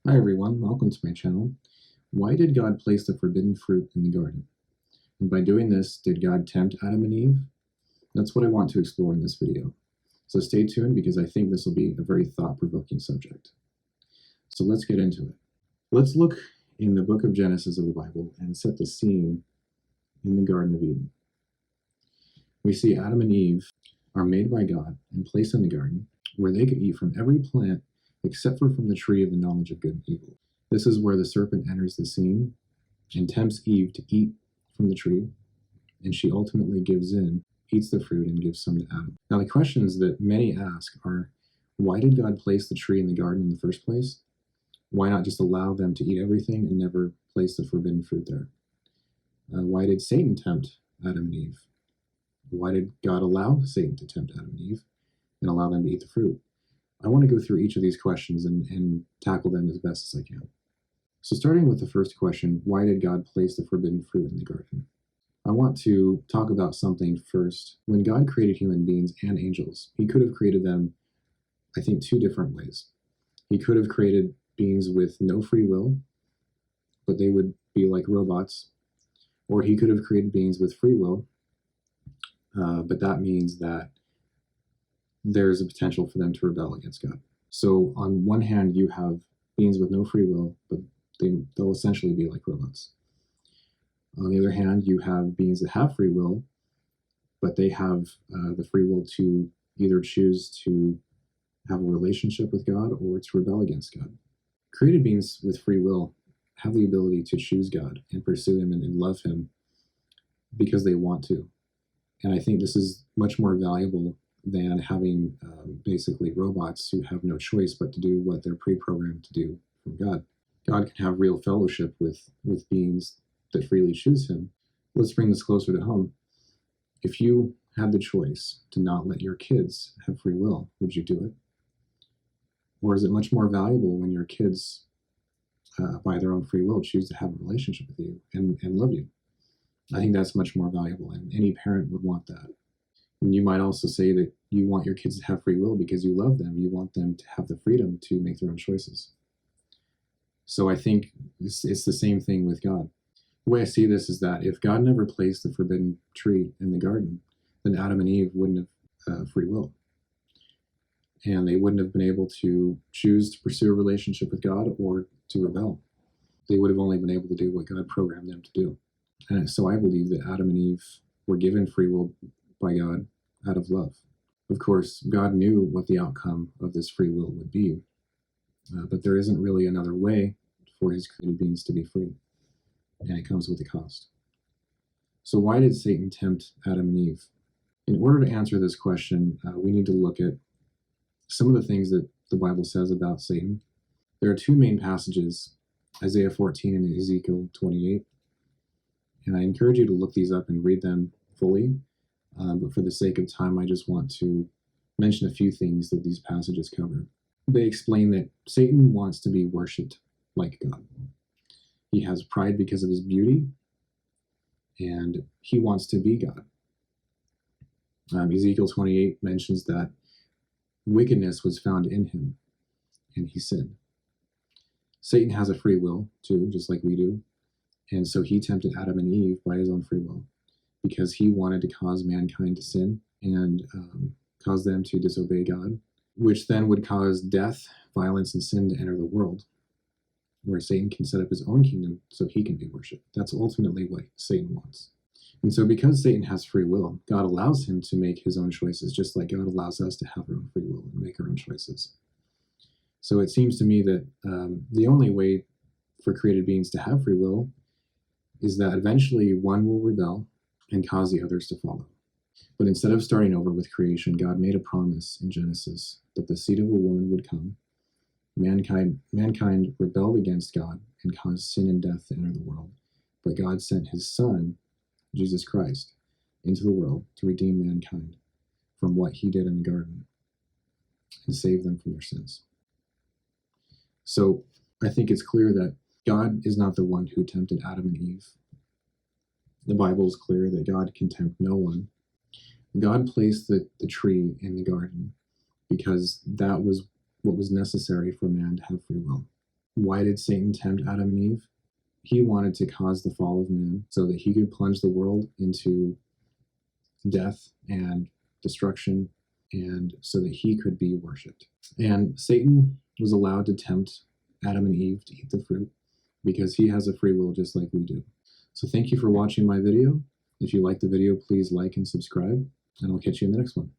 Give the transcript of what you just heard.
Hi everyone, welcome to my channel. Why did God place the forbidden fruit in the garden? And by doing this, did God tempt Adam and Eve? That's what I want to explore in this video. So stay tuned because I think this will be a very thought-provoking subject. So let's get into it. Let's look in the book of Genesis of the Bible and set the scene in the Garden of Eden. We see Adam and Eve are made by God and placed in the garden where they could eat from every plant except for from the tree of the knowledge of good and evil. This is where the serpent enters the scene and tempts Eve to eat from the tree, and she ultimately gives in, eats the fruit, and gives some to Adam. Now, the questions that many ask are, why did God place the tree in the garden in the first place? Why not just allow them to eat everything and never place the forbidden fruit there? Why did Satan tempt Adam and Eve? Why did God allow Satan to tempt Adam and Eve and allow them to eat the fruit? I want to go through each of these questions and tackle them as best as I can. So starting with the first question, why did God place the forbidden fruit in the garden? I want to talk about something first. When God created human beings and angels, he could have created them, I think, two different ways. He could have created beings with no free will, but they would be like robots, or he could have created beings with free will, but that means that there's a potential for them to rebel against God. So on one hand, you have beings with no free will, but they'll essentially be like robots. On the other hand, you have beings that have free will, but they have the free will to either choose to have a relationship with God or to rebel against God. Created beings with free will have the ability to choose God and pursue him and love him because they want to. And I think this is much more valuable than having basically robots who have no choice but to do what they're pre-programmed to do from God. God can have real fellowship with beings that freely choose him. Let's bring this closer to home. If you had the choice to not let your kids have free will, would you do it? Or is it much more valuable when your kids, by their own free will, choose to have a relationship with you and love you? I think that's much more valuable, and any parent would want that. And you might also say that you want your kids to have free will because you love them. You want them to have the freedom to make their own choices. So I think it's the same thing with God. The way I see this is that if God never placed the forbidden tree in the garden, then Adam and Eve wouldn't have free will. And they wouldn't have been able to choose to pursue a relationship with God or to rebel. They would have only been able to do what God programmed them to do. And so I believe that Adam and Eve were given free will by God out of love. Of course, God knew what the outcome of this free will would be, but there isn't really another way for his created beings to be free, and it comes with a cost. So why did Satan tempt Adam and Eve? In order to answer this question, we need to look at some of the things that the Bible says about Satan. There are two main passages, Isaiah 14 and Ezekiel 28, and I encourage you to look these up and read them fully. But for the sake of time, I just want to mention a few things that these passages cover. They explain that Satan wants to be worshipped like God. He has pride because of his beauty, and he wants to be God. Ezekiel 28 mentions that wickedness was found in him, and he sinned. Satan has a free will, too, just like we do, and so he tempted Adam and Eve by his own free will, because he wanted to cause mankind to sin and cause them to disobey God, which then would cause death, violence, and sin to enter the world, where Satan can set up his own kingdom so he can be worshipped. That's ultimately what Satan wants. And so because Satan has free will, God allows him to make his own choices, just like God allows us to have our own free will and make our own choices. So it seems to me that the only way for created beings to have free will is that eventually one will rebel and cause the others to follow. But instead of starting over with creation, God made a promise in Genesis that the seed of a woman would come. Mankind rebelled against God and caused sin and death to enter the world. But God sent his son, Jesus Christ, into the world to redeem mankind from what he did in the garden and save them from their sins. So I think it's clear that God is not the one who tempted Adam and Eve. The Bible is clear that God can tempt no one. God placed the tree in the garden because that was what was necessary for man to have free will. Why did Satan tempt Adam and Eve? He wanted to cause the fall of man so that he could plunge the world into death and destruction, and so that he could be worshipped. And Satan was allowed to tempt Adam and Eve to eat the fruit because he has a free will just like we do. So thank you for watching my video. If you like the video, please like and subscribe, and I'll catch you in the next one.